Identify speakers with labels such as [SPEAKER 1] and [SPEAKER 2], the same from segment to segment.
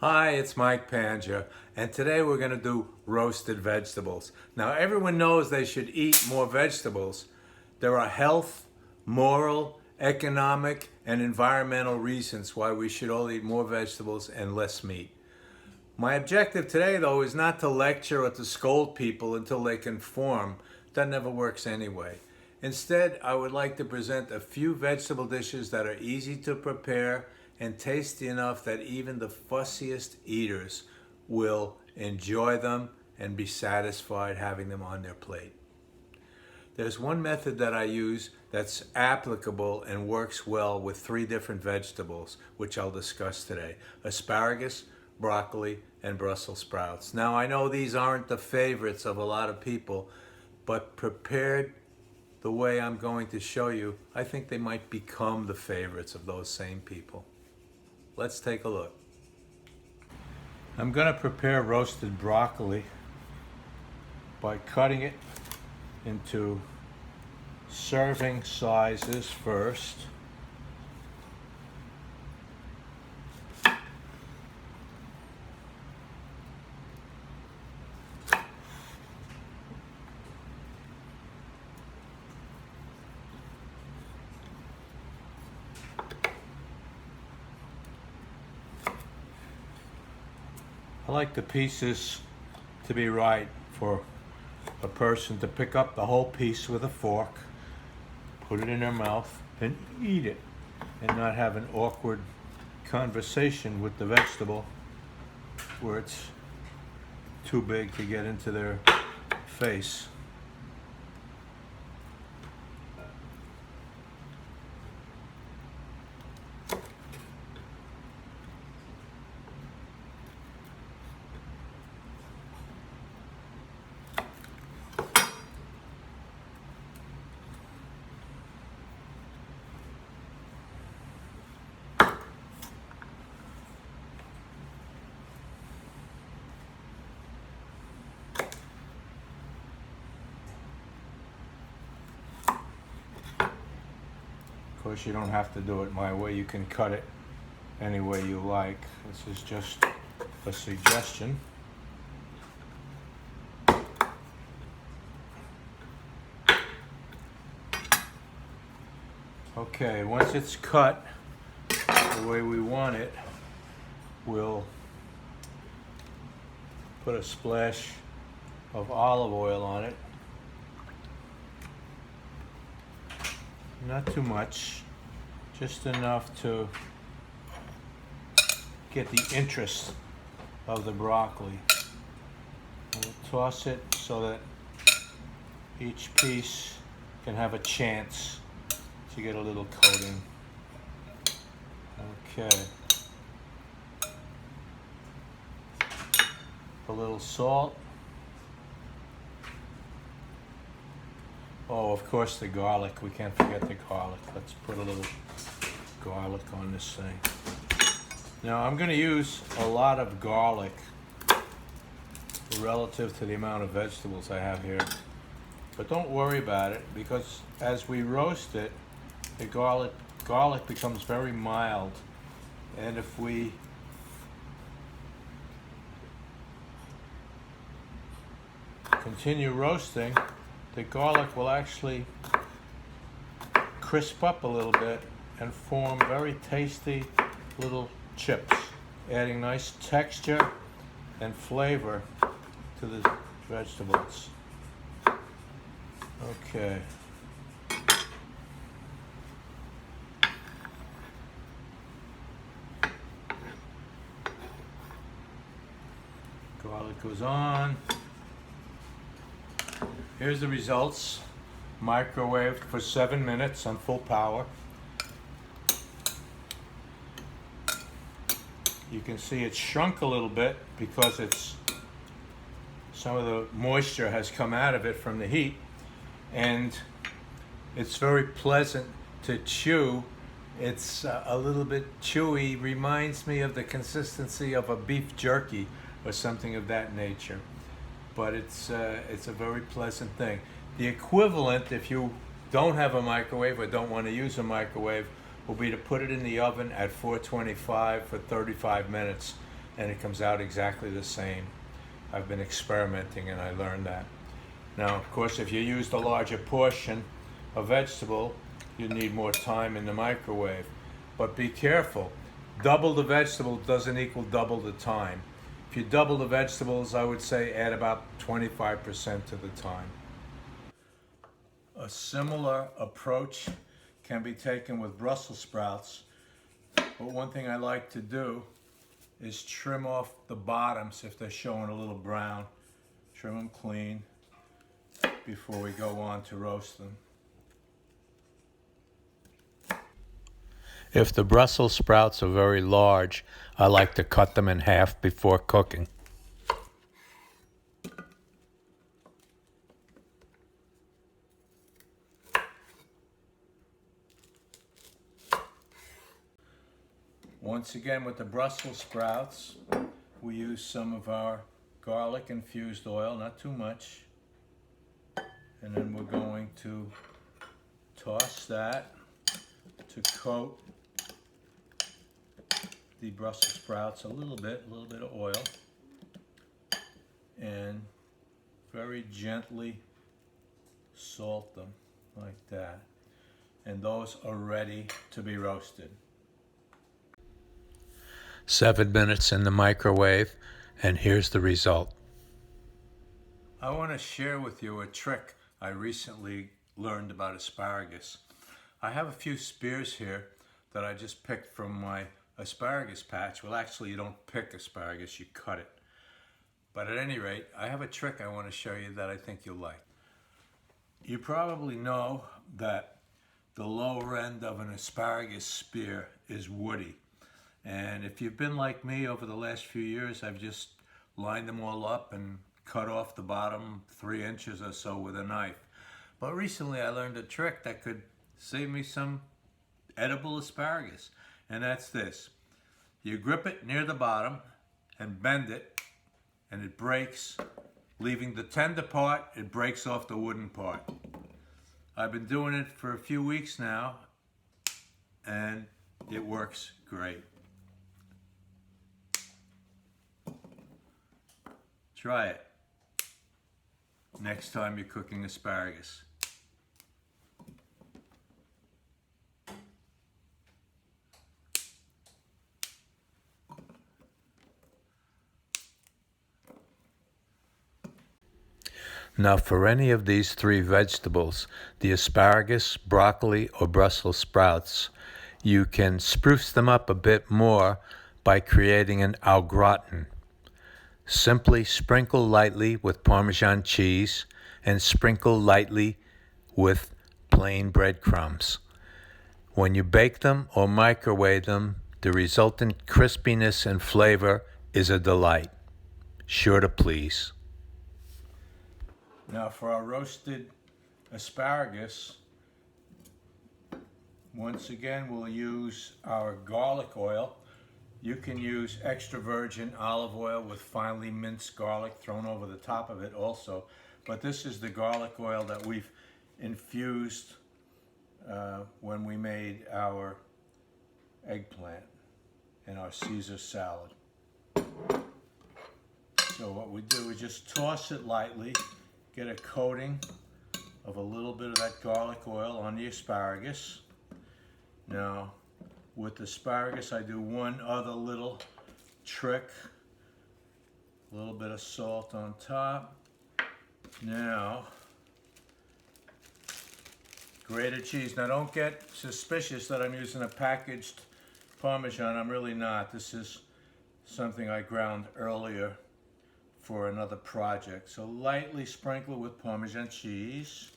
[SPEAKER 1] Hi, it's Mike Panja, and today we're going to do roasted vegetables. Now, everyone knows they should eat more vegetables. There are health, moral, economic, and environmental reasons why we should all eat more vegetables and less meat. My objective today, though, is not to lecture or to scold people until they conform. That never works anyway. Instead, I would like to present a few vegetable dishes that are easy to prepare and tasty enough that even the fussiest eaters will enjoy them and be satisfied having them on their plate. There's one method that I use that's applicable and works well with three different vegetables, which I'll discuss today: asparagus, broccoli, and Brussels sprouts. Now, I know these aren't the favorites of a lot of people, but prepared the way I'm going to show you, I think they might become the favorites of those same people. Let's take a look. I'm going to prepare roasted broccoli by cutting it into serving sizes first. I like the pieces to be right for a person to pick up the whole piece with a fork, put it in their mouth, and eat it, and not have an awkward conversation with the vegetable where it's too big to get into their face. Of course, you don't have to do it my way. You can cut it any way you like. This is just a suggestion. Okay, once it's cut the way we want it, we'll put a splash of olive oil on it. Not too much, just enough to get the interest of the broccoli. We'll toss it so that each piece can have a chance to get a little coating. Okay. A little salt. Oh, of course, the garlic. We can't forget the garlic. Let's put a little garlic on this thing. Now, I'm going to use a lot of garlic relative to the amount of vegetables I have here. But don't worry about it, because as we roast it, the garlic becomes very mild. And if we continue roasting, the garlic will actually crisp up a little bit and form very tasty little chips, adding nice texture and flavor to the vegetables. Okay. Garlic goes on. Here's the results. Microwaved for 7 minutes on full power. You can see it's shrunk a little bit because some of the moisture has come out of it from the heat, and it's very pleasant to chew. It's a little bit chewy, reminds me of the consistency of a beef jerky or something of that nature. But it's a very pleasant thing. The equivalent, if you don't have a microwave or don't want to use a microwave, will be to put it in the oven at 425 for 35 minutes. and it comes out exactly the same. I've been experimenting and I learned that. Now, of course, if you used a larger portion of vegetable, you need more time in the microwave. But be careful. Double the vegetable doesn't equal double the time. If you double the vegetables, I would say add about 25% to the time. A similar approach can be taken with Brussels sprouts, but one thing I like to do is trim off the bottoms if they're showing a little brown. Trim them clean before we go on to roast them. If the Brussels sprouts are very large, I like to cut them in half before cooking. Once again, with the Brussels sprouts, we use some of our garlic infused oil, not too much. And then we're going to toss that to coat the Brussels sprouts a little bit of oil, and very gently salt them like that. And those are ready to be roasted. 7 minutes in the microwave, and here's the result. I want to share with you a trick I recently learned about asparagus. I have a few spears here that I just picked from my asparagus patch. Well, actually, you don't pick asparagus, you cut it. But at any rate, I have a trick I want to show you that I think you'll like. You probably know that the lower end of an asparagus spear is woody. And if you've been like me over the last few years, I've just lined them all up and cut off the bottom 3 inches or so with a knife. But recently I learned a trick that could save me some edible asparagus. And that's this. You grip it near the bottom and bend it, and it breaks, leaving the tender part. It breaks off the wooden part. I've been doing it for a few weeks now, and it works great. Try it next time you're cooking asparagus. Now, for any of these 3 vegetables, the asparagus, broccoli, or Brussels sprouts, you can spruce them up a bit more by creating an au gratin. Simply sprinkle lightly with Parmesan cheese and sprinkle lightly with plain breadcrumbs. When you bake them or microwave them, the resultant crispiness and flavor is a delight. Sure to please. Now for our roasted asparagus, once again we'll use our garlic oil. You can use extra virgin olive oil with finely minced garlic thrown over the top of it also. But this is the garlic oil that we've infused when we made our eggplant and our Caesar salad. So what we do is just toss it lightly, get a coating of a little bit of that garlic oil on the asparagus. Now, with asparagus, I do one other little trick. A little bit of salt on top. Now, grated cheese. Now, don't get suspicious that I'm using a packaged Parmesan. I'm really not. This is something I ground earlier for another project. So lightly sprinkle with Parmesan cheese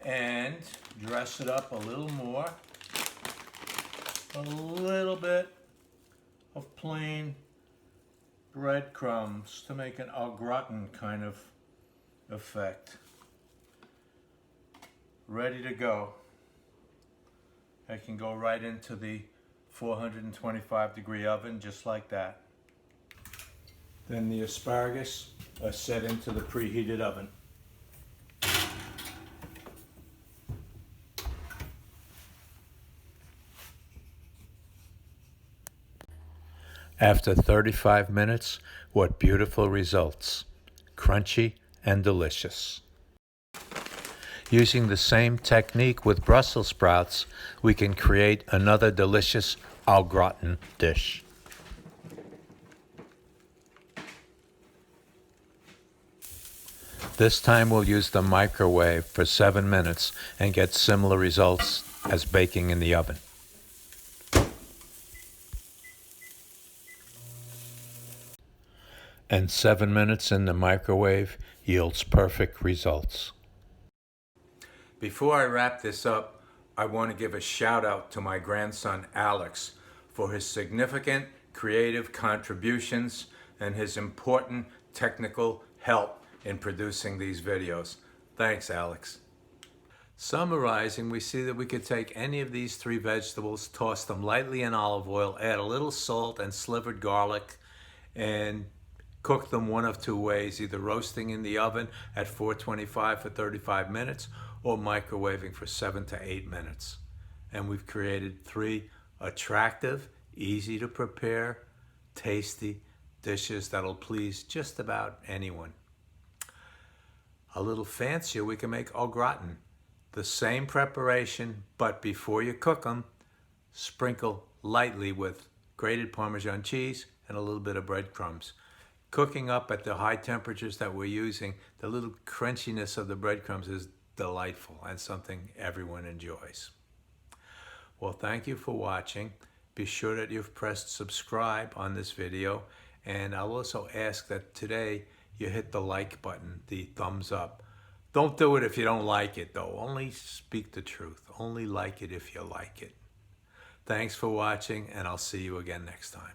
[SPEAKER 1] and dress it up a little more. A little bit of plain breadcrumbs to make an au gratin kind of effect. Ready to go. I can go right into the 425-degree oven just like that. Then the asparagus are set into the preheated oven. After 35 minutes, what beautiful results. Crunchy and delicious. Using the same technique with Brussels sprouts, we can create another delicious au gratin dish. This time we'll use the microwave for 7 minutes and get similar results as baking in the oven. And 7 minutes in the microwave yields perfect results. Before I wrap this up, I want to give a shout out to my grandson Alex for his significant creative contributions and his important technical help in producing these videos. Thanks, Alex. Summarizing, we see that we could take any of these 3 vegetables, toss them lightly in olive oil, add a little salt and slivered garlic, and cook them one of 2 ways, either roasting in the oven at 425 for 35 minutes or microwaving for 7 to 8 minutes. And we've created 3 attractive, easy to prepare, tasty dishes that'll please just about anyone. A little fancier, we can make au gratin. The same preparation, but before you cook them, sprinkle lightly with grated Parmesan cheese and a little bit of breadcrumbs. Cooking up at the high temperatures that we're using, the little crunchiness of the breadcrumbs is delightful and something everyone enjoys. Well, thank you for watching. Be sure that you've pressed subscribe on this video, and I'll also ask that today you hit the like button, the thumbs up. Don't do it if you don't like it, though. Only speak the truth. Only like it if you like it. Thanks for watching, and I'll see you again next time.